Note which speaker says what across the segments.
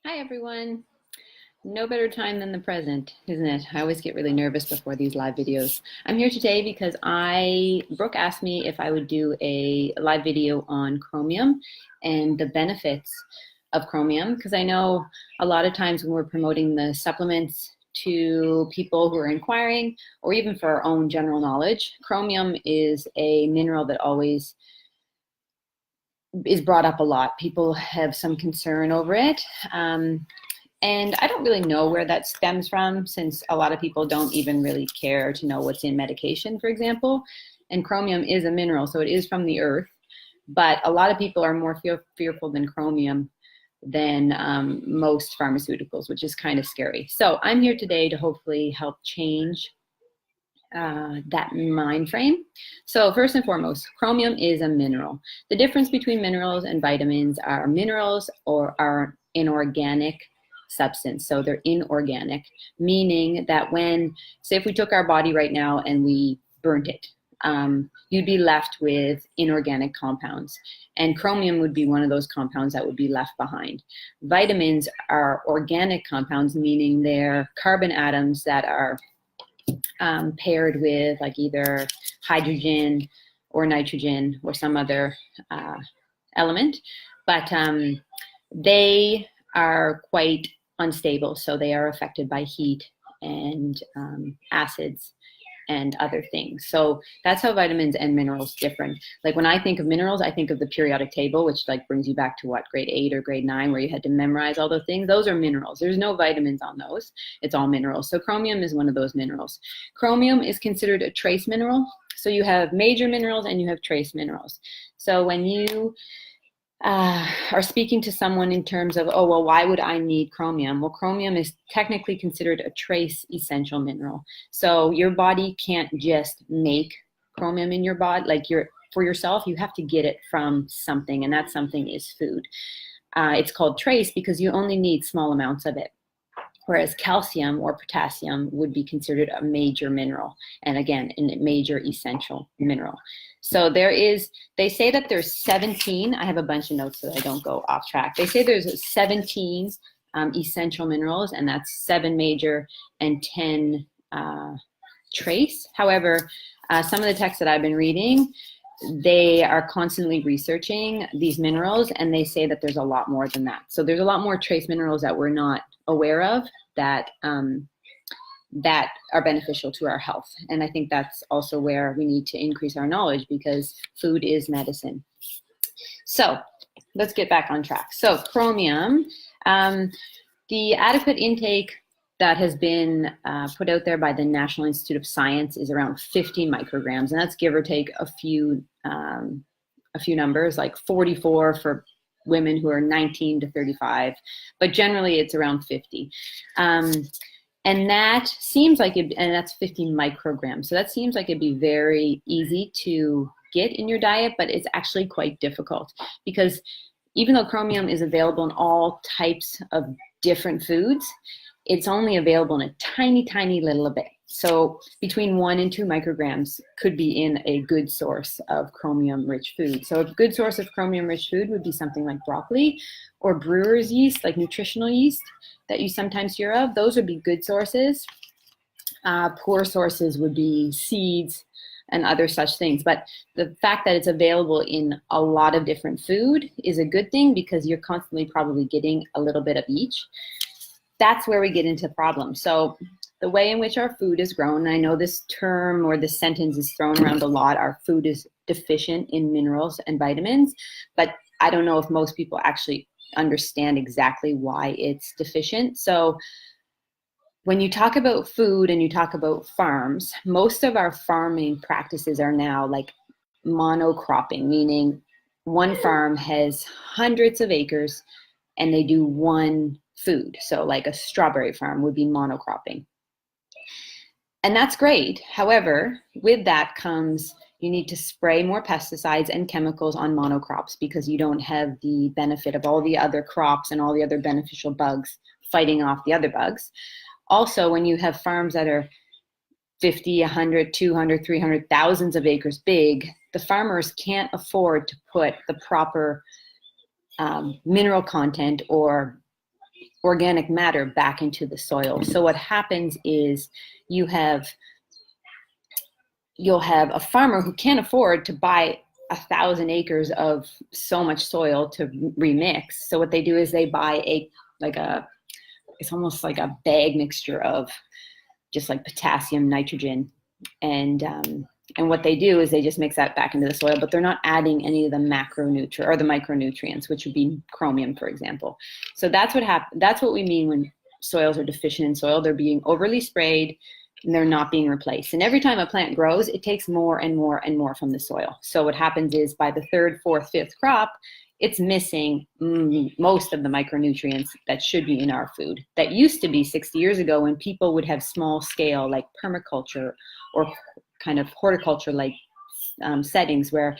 Speaker 1: Hi everyone. No better time than the present, isn't it? I always get really nervous before these live videos. I'm here today because Brooke asked me if I would do a live video on chromium and the benefits of chromium, because I know a lot of times when we're promoting the supplements to people who are inquiring, or even for our own general knowledge, chromium is a mineral that always is brought up a lot. People have some concern over it. And I don't really know where that stems from, since a lot of people don't even really care to know what's in medication, for example. And chromium is a mineral, so it is from the earth. But a lot of people are more fearful than chromium than most pharmaceuticals, which is kind of scary. So I'm here today to hopefully help change that mind frame. So first and foremost, chromium is a mineral. The difference between minerals and vitamins are minerals are inorganic substance. So they're inorganic, meaning that when, say if we took our body right now and we burnt it, you'd be left with inorganic compounds. And chromium would be one of those compounds that would be left behind. Vitamins are organic compounds, meaning they're carbon atoms that are paired with like either hydrogen or nitrogen or some other element. But they are quite unstable, so they are affected by heat and acids and other things. So that's how vitamins and minerals differ. Like when I think of minerals, I think of the periodic table, which like brings you back to what, grade 8 or grade 9, where you had to memorize all those things. Those are minerals. There's no vitamins on those. It's all minerals. So chromium is one of those minerals. Chromium is considered a trace mineral. So you have major minerals and you have trace minerals. So when you are speaking to someone in terms of, oh, well, why would I need chromium? Well, chromium is technically considered a trace essential mineral. So your body can't just make chromium in your body, like for yourself, you have to get it from something, and that something is food. It's called trace because you only need small amounts of it. Whereas calcium or potassium would be considered a major mineral, and again, a major essential mineral. So they say that there's 17, I have a bunch of notes so that I don't go off track. They say there's 17 essential minerals, and that's 7 major and 10 trace. However, some of the texts that I've been reading, they are constantly researching these minerals, and they say that there's a lot more than that. So there's a lot more trace minerals that we're not aware of that that are beneficial to our health. And I think that's also where we need to increase our knowledge, because food is medicine. So let's get back on track. So chromium, the adequate intake that has been put out there by the National Institute of Science is around 50 micrograms, and that's give or take a few numbers, like 44 for women who are 19 to 35, but generally it's around 50. And that seems like and that's 50 micrograms. So that seems like it'd be very easy to get in your diet, but it's actually quite difficult, because even though chromium is available in all types of different foods, it's only available in a tiny, tiny little bit. So between 1 and 2 micrograms could be in a good source of chromium-rich food. So a good source of chromium-rich food would be something like broccoli or brewer's yeast, like nutritional yeast that you sometimes hear of. Those would be good sources. Poor sources would be seeds and other such things. But the fact that it's available in a lot of different food is a good thing, because you're constantly probably getting a little bit of each. That's where we get into problems. So the way in which our food is grown, and I know this term or this sentence is thrown around a lot, our food is deficient in minerals and vitamins, but I don't know if most people actually understand exactly why it's deficient. So when you talk about food and you talk about farms, most of our farming practices are now like monocropping, meaning one farm has hundreds of acres and they do one food. So like a strawberry farm would be monocropping. And that's great. However, with that comes, you need to spray more pesticides and chemicals on monocrops, because you don't have the benefit of all the other crops and all the other beneficial bugs fighting off the other bugs. Also, when you have farms that are 50, 100, 200, 300, thousands of acres big, the farmers can't afford to put the proper mineral content or organic matter back into the soil. So what happens is you'll have a farmer who can't afford to buy 1,000 acres of so much soil to remix. So what they do is they buy it's almost like a bag mixture of just like potassium, nitrogen, and what they do is they just mix that back into the soil, but they're not adding any of the macronutrients or the micronutrients, which would be chromium, for example. So that's what we mean when soils are deficient in soil. They're being overly sprayed and they're not being replaced. And every time a plant grows, it takes more and more and more from the soil. So what happens is by the third, fourth, fifth crop, it's missing most of the micronutrients that should be in our food. That used to be 60 years ago when people would have small scale like permaculture or kind of horticulture like settings where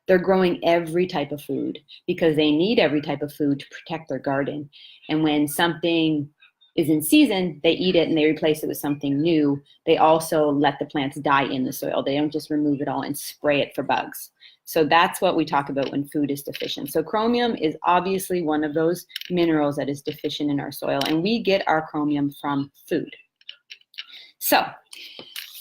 Speaker 1: they're growing every type of food because they need every type of food to protect their garden. And when something is in season, they eat it and they replace it with something new. They also let the plants die in the soil. They don't just remove it all and spray it for bugs. So that's what we talk about when food is deficient. So chromium is obviously one of those minerals that is deficient in our soil, and we get our chromium from food. So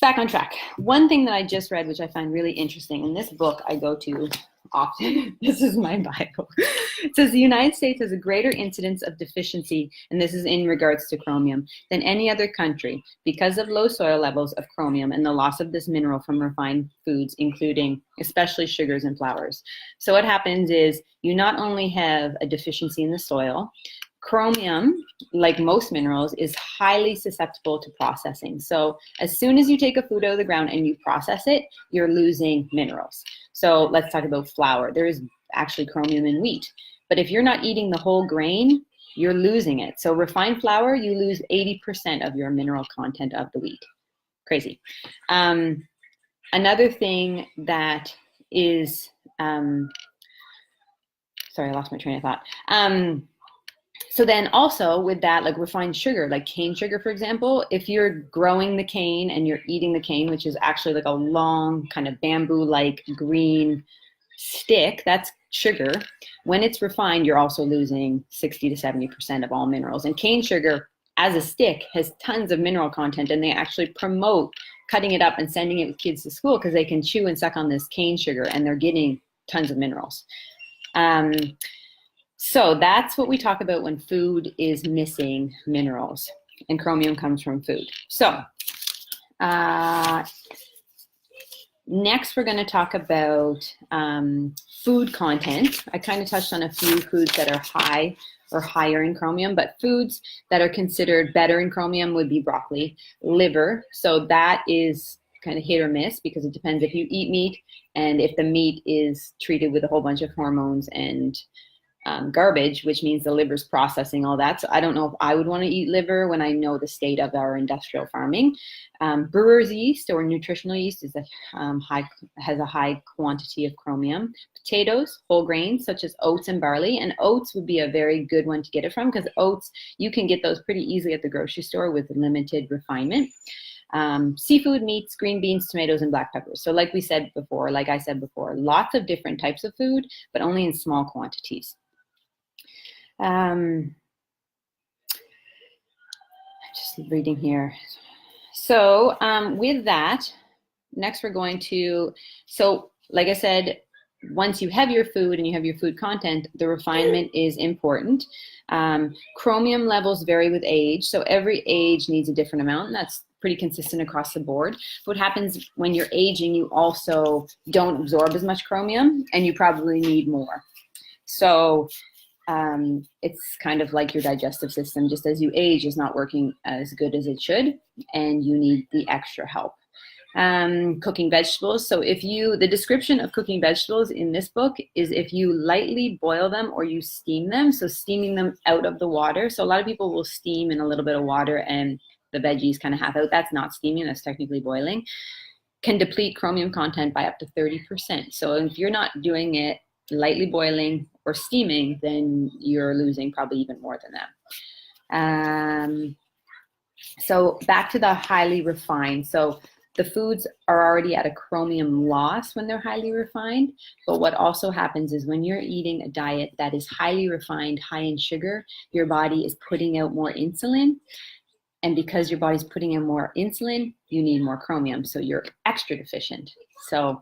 Speaker 1: back on track. One thing that I just read, which I find really interesting, in this book I go to often, this is my Bible. It says the United States has a greater incidence of deficiency, and this is in regards to chromium, than any other country because of low soil levels of chromium and the loss of this mineral from refined foods, including especially sugars and flours. So what happens is you not only have a deficiency in the soil, chromium, like most minerals, is highly susceptible to processing. So as soon as you take a food out of the ground and you process it, you're losing minerals. So let's talk about flour. There is actually chromium in wheat. But if you're not eating the whole grain, you're losing it. So refined flour, you lose 80% of your mineral content of the wheat. Crazy. Another thing that is, sorry, I lost my train of thought. So then also with that, like refined sugar, like cane sugar, for example, if you're growing the cane and you're eating the cane, which is actually like a long kind of bamboo-like green stick, that's sugar. When it's refined, you're also losing 60 to 70% of all minerals. And cane sugar as a stick has tons of mineral content, and they actually promote cutting it up and sending it with kids to school because they can chew and suck on this cane sugar and they're getting tons of minerals. So that's what we talk about when food is missing minerals, and chromium comes from food. So next we're going to talk about food content. I kind of touched on a few foods that are high or higher in chromium, but foods that are considered better in chromium would be broccoli, liver. So that is kind of hit or miss because it depends if you eat meat and if the meat is treated with a whole bunch of hormones and garbage, which means the liver's processing all that. So I don't know if I would want to eat liver when I know the state of our industrial farming. Brewer's yeast or nutritional yeast is has a high quantity of chromium. Potatoes, whole grains such as oats and barley, and oats would be a very good one to get it from because oats, you can get those pretty easily at the grocery store with limited refinement. Seafood, meats, green beans, tomatoes, and black peppers. So like I said before, lots of different types of food, but only in small quantities. Just reading here. So with that, next we're going to, so like I said, once you have your food and you have your food content, the refinement is important. Chromium levels vary with age, so every age needs a different amount, and that's pretty consistent across the board. What happens when you're aging, you also don't absorb as much chromium, and you probably need more. So it's kind of like your digestive system, just as you age, is not working as good as it should, and you need the extra help. Cooking vegetables. So the description of cooking vegetables in this book is if you lightly boil them or you steam them, so steaming them out of the water. So a lot of people will steam in a little bit of water and the veggies kind of half out. That's not steaming, that's technically boiling. Can deplete chromium content by up to 30%. So if you're not doing it lightly boiling or steaming, then you're losing probably even more than that. So back to the highly refined. So the foods are already at a chromium loss when they're highly refined. But what also happens is when you're eating a diet that is highly refined, high in sugar, your body is putting out more insulin. And because your body's putting in more insulin, you need more chromium. So you're extra deficient. So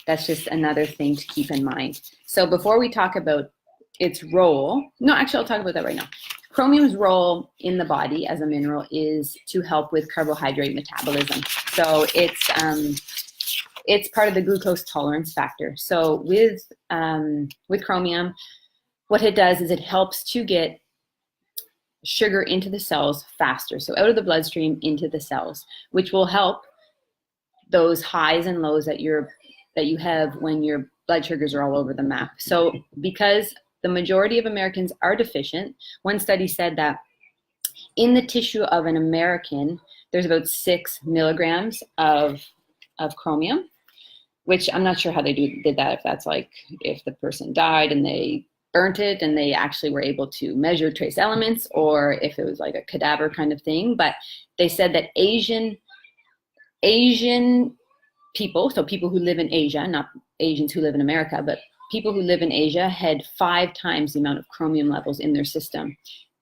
Speaker 1: that's just another thing to keep in mind. So before we talk about its role, no, actually I'll talk about that right now. Chromium's role in the body as a mineral is to help with carbohydrate metabolism. So it's part of the glucose tolerance factor. So with chromium, what it does is it helps to get sugar into the cells faster. So out of the bloodstream into the cells, which will help those highs and lows that you have when your blood sugars are all over the map. So because the majority of Americans are deficient, one study said that in the tissue of an American, there's about 6 milligrams of chromium, which I'm not sure how they did that, if that's like if the person died and they burnt it and they actually were able to measure trace elements, or if it was like a cadaver kind of thing. But they said that Asian people, so people who live in Asia, not Asians who live in America, but people who live in Asia had 5 times the amount of chromium levels in their system.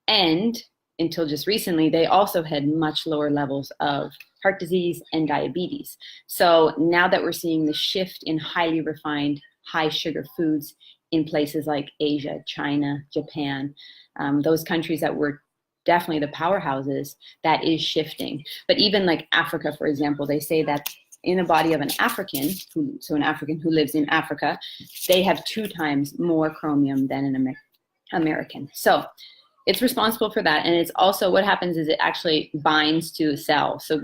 Speaker 1: And until just recently, they also had much lower levels of heart disease and diabetes. So now that we're seeing the shift in highly refined, high sugar foods in places like Asia, China, Japan, those countries that were definitely the powerhouses, that is shifting. But even like Africa, for example, they say that in the body of an African, an African who lives in Africa, they have 2 times more chromium than an American. So it's responsible for that. And it's also, what happens is it actually binds to a cell. So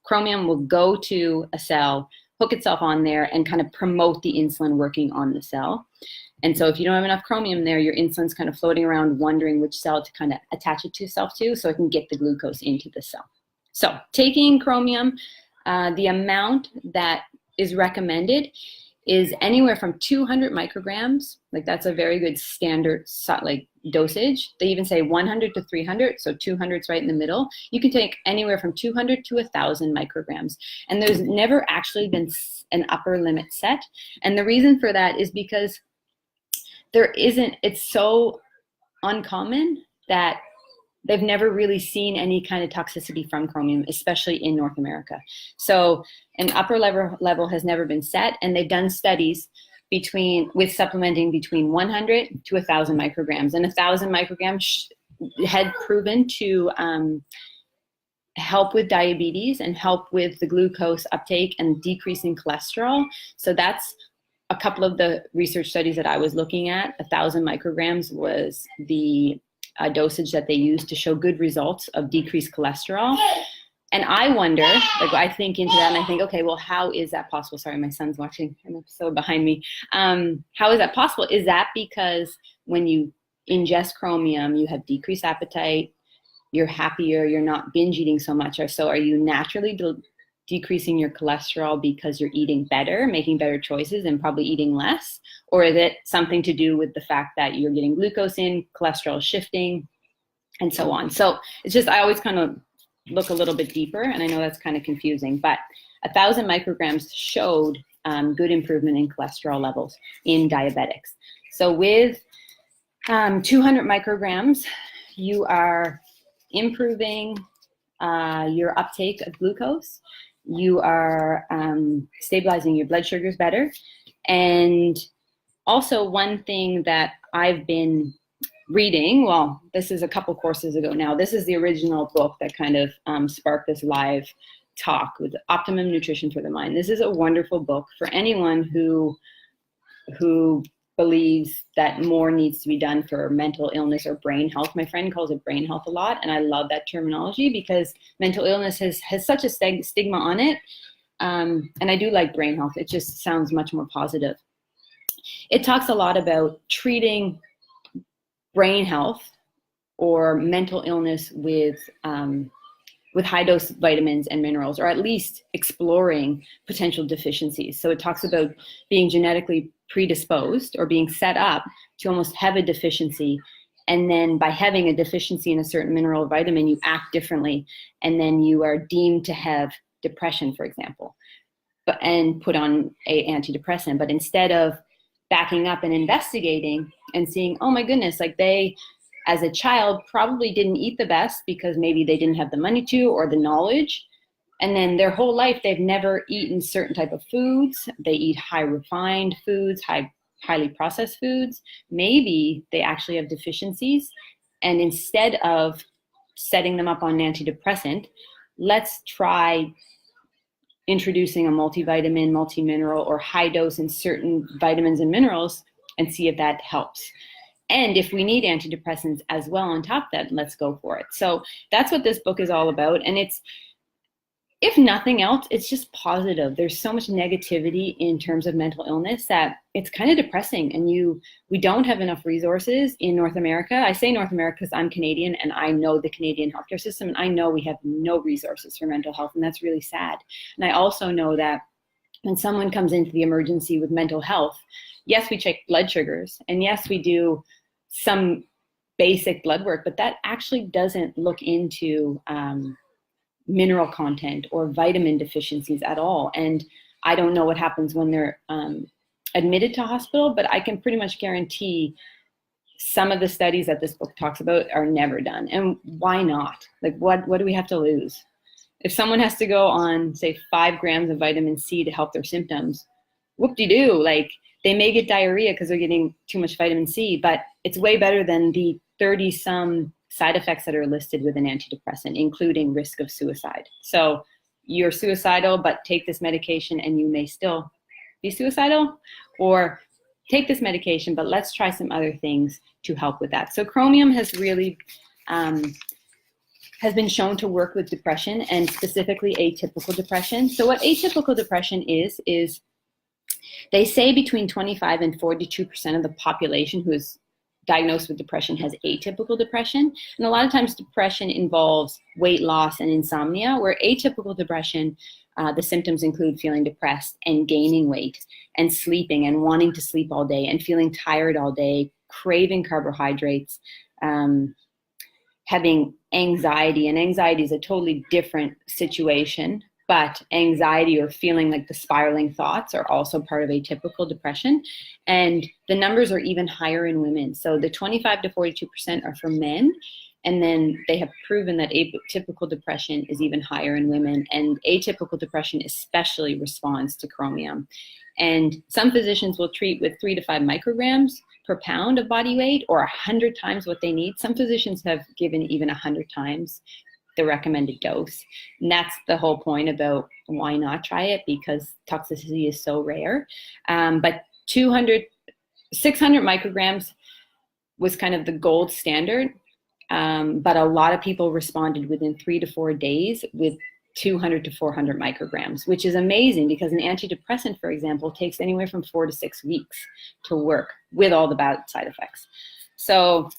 Speaker 1: chromium will go to a cell, hook itself on there, and kind of promote the insulin working on the cell. And so if you don't have enough chromium there, your insulin's kind of floating around wondering which cell to kind of attach it to itself to, so it can get the glucose into the cell. So taking chromium, the amount that is recommended is anywhere from 200 micrograms. Like that's a very good standard like dosage. They even say 100 to 300, so 200 is right in the middle. You can take anywhere from 200 to 1,000 micrograms. And there's never actually been an upper limit set. And the reason for that is because it's so uncommon that they've never really seen any kind of toxicity from chromium, especially in North America. So an upper level has never been set, and they've done studies with supplementing between 100 to 1,000 micrograms. And 1,000 micrograms had proven to help with diabetes and help with the glucose uptake and decreasing cholesterol. So that's a couple of the research studies that I was looking at. 1,000 micrograms was the dosage that they used to show good results of decreased cholesterol. And I wonder, like I think into that and I think, okay, well, how is that possible? Sorry, my son's watching an episode behind me. How is that possible? Is that because when you ingest chromium, you have decreased appetite, you're happier, you're not binge eating so much, or so are you naturally decreasing your cholesterol because you're eating better, making better choices, and probably eating less? Or is it something to do with the fact that you're getting glucose in, cholesterol shifting, and so on? So it's just, I always kind of look a little bit deeper, and I know that's kind of confusing, but 1,000 micrograms showed good improvement in cholesterol levels in diabetics. So with 200 micrograms, you are improving your uptake of glucose. You are stabilizing your blood sugars better. And also one thing that I've been reading, well, this is a couple courses ago now. This is the original book that kind of sparked this live talk with Optimum Nutrition for the Mind. This is a wonderful book for anyone who believes that more needs to be done for mental illness or brain health. My friend calls it brain health a lot, and I love that terminology because mental illness has such a stigma on it. And I do like brain health. It just sounds much more positive. It talks a lot about treating brain health or mental illness with high dose vitamins and minerals, or at least exploring potential deficiencies. So it talks about being genetically predisposed or being set up to almost have a deficiency. And then by having a deficiency in a certain mineral or vitamin, you act differently. And then you are deemed to have depression, for example, and put on a antidepressant. But instead of backing up and investigating and seeing, oh my goodness, like they, as a child, probably didn't eat the best because maybe they didn't have the money to or the knowledge. And then their whole life, they've never eaten certain type of foods. They eat high refined foods, highly processed foods. Maybe they actually have deficiencies. And instead of setting them up on an antidepressant, let's try introducing a multivitamin, multimineral, or high dose in certain vitamins and minerals and see if that helps. And if we need antidepressants as well on top of that, let's go for it. So that's what this book is all about. And it's, if nothing else, it's just positive. There's so much negativity in terms of mental illness that it's kind of depressing. And we don't have enough resources in North America. I say North America because I'm Canadian and I know the Canadian healthcare system, and I know we have no resources for mental health, and that's really sad. And I also know that when someone comes into the emergency with mental health, yes, we check blood sugars, and yes, we do some basic blood work, but that actually doesn't look into mineral content or vitamin deficiencies at all. And I don't know what happens when they're admitted to hospital, but I can pretty much guarantee some of the studies that this book talks about are never done. And why not? Like, what do we have to lose? If someone has to go on, say, 5 grams of vitamin C to help their symptoms, whoop-de-doo, like they may get diarrhea because they're getting too much vitamin C, but it's way better than the 30-some side effects that are listed with an antidepressant, including risk of suicide. So you're suicidal, but take this medication and you may still be suicidal, or take this medication, but let's try some other things to help with that. So Chromium has really has been shown to work with depression, and specifically atypical depression. So what atypical depression is they say between 25 and 42% of the population who is diagnosed with depression has atypical depression. And a lot of times depression involves weight loss and insomnia, where atypical depression, the symptoms include feeling depressed and gaining weight and sleeping and wanting to sleep all day and feeling tired all day, craving carbohydrates, having anxiety. And anxiety is a totally different situation, but anxiety or feeling like the spiraling thoughts are also part of atypical depression. And the numbers are even higher in women. So the 25 to 42% are for men. And then they have proven that atypical depression is even higher in women. And atypical depression especially responds to chromium. And some physicians will treat with 3 to 5 micrograms per pound of body weight, or 100 times what they need. Some physicians have given even 100 times the recommended dose. And that's the whole point about why not try it, because toxicity is so rare. But 600 micrograms was kind of the gold standard. But a lot of people responded within 3 to 4 days with 200 to 400 micrograms, which is amazing because an antidepressant, for example, takes anywhere from 4 to 6 weeks to work with all the bad side effects. So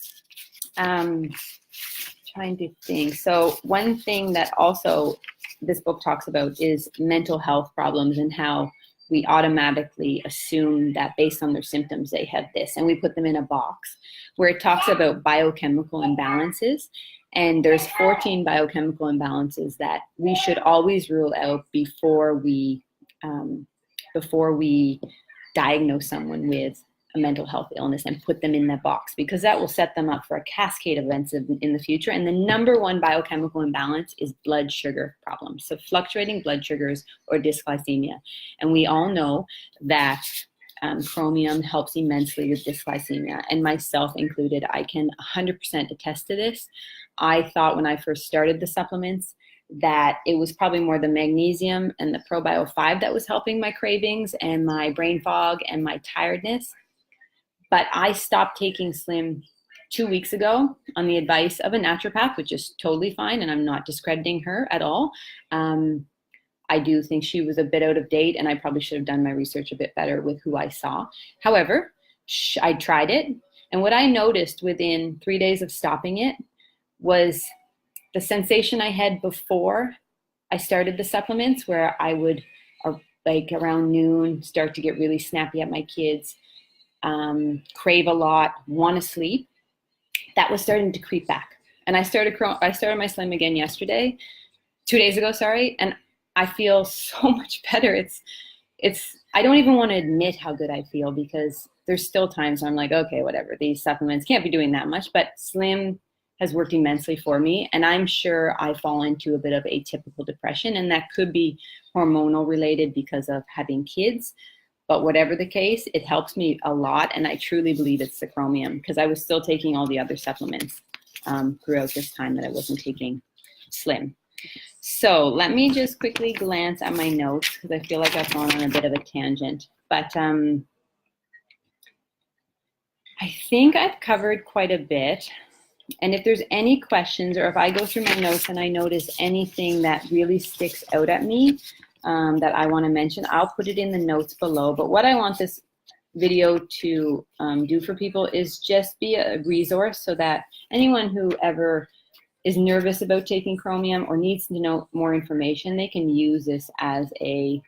Speaker 1: trying to think. So one thing that also this book talks about is mental health problems and how we automatically assume that based on their symptoms, they have this, and we put them in a box where it talks about biochemical imbalances. And there's 14 biochemical imbalances that we should always rule out before we diagnose someone with a mental health illness and put them in that box, because that will set them up for a cascade of events in the future. And the number one biochemical imbalance is blood sugar problems. So fluctuating blood sugars or dysglycemia. And we all know that chromium helps immensely with dysglycemia, and myself included. I can 100% attest to this. I thought when I first started the supplements that it was probably more the magnesium and the ProBio 5 that was helping my cravings and my brain fog and my tiredness. But I stopped taking Slim 2 weeks ago on the advice of a naturopath, which is totally fine, and I'm not discrediting her at all. I do think she was a bit out of date, and I probably should have done my research a bit better with who I saw. However, I tried it, and what I noticed within 3 days of stopping it was the sensation I had before I started the supplements, where I would, like around noon, start to get really snappy at my kids, crave a lot, want to sleep. That was starting to creep back. And I started my Slim again 2 days ago, and I feel so much better. I don't even want to admit how good I feel, because there's still times where I'm like, okay, whatever, these supplements can't be doing that much, but Slim has worked immensely for me. And I'm sure I fall into a bit of atypical depression, and that could be hormonal related because of having kids. But whatever the case, it helps me a lot. And I truly believe it's the Chromium, because I was still taking all the other supplements throughout this time that I wasn't taking Slim. So let me just quickly glance at my notes, because I feel like I've gone on a bit of a tangent. But I think I've covered quite a bit. And if there's any questions, or if I go through my notes and I notice anything that really sticks out at me that I want to mention, I'll put it in the notes below. But what I want this video to do for people is just be a resource, so that anyone who ever is nervous about taking Chromium or needs to know more information, they can use this as a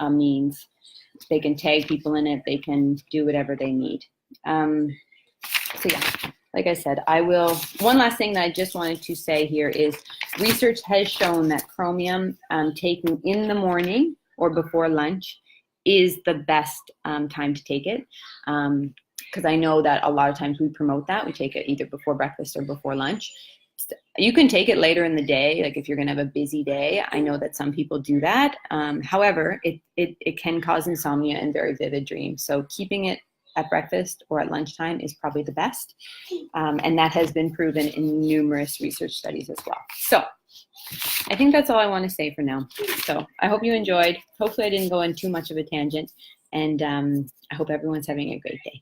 Speaker 1: means. They can tag people in it. They can do whatever they need. So yeah, like I said, one last thing that I just wanted to say here is research has shown that Chromium taken in the morning or before lunch is the best time to take it. Because I know that a lot of times we promote that. We take it either before breakfast or before lunch. You can take it later in the day, like if you're going to have a busy day. I know that some people do that. However, it can cause insomnia and very vivid dreams. So keeping it at breakfast or at lunchtime is probably the best. And that has been proven in numerous research studies as well. So I think that's all I want to say for now. So I hope you enjoyed. Hopefully I didn't go on too much of a tangent. And I hope everyone's having a great day.